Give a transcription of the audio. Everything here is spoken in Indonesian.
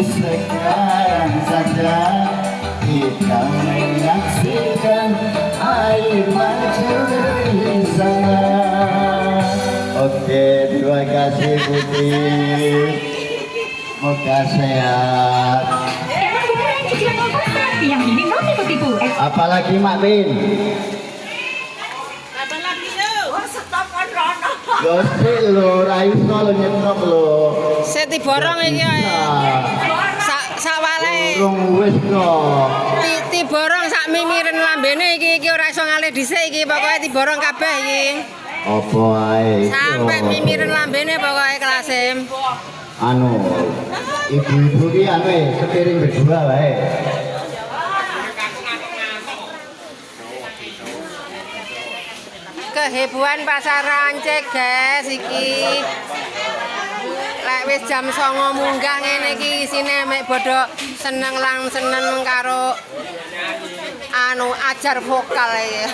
sekarang saja kita menyaksikan air mancur di sana. Oke, terima kasih Putih. Semoga sehat. Yang ini mau tipu-tipu. Apalagi Mak Bin? Apalagi lo? Oh, stop on rono. Gosip lo, raiso lo nyetok lo. Seti borong iki ae. Sak wale. Urung wis kok. Tiborong sak mimiren lambene iki ora iso ngalih dhisik iki pokoke tiborong kabeh iki. Apa ae? Sampai mimiren lambene pokoke kelase. Anu, ibu-ibu ki anu sepiring berdua wae. Kehebohan pasar Rancik, guys, iki. Lek wis jam 09.00 munggah ngene iki isine mek bodho seneng karo anu ajar vokal iki.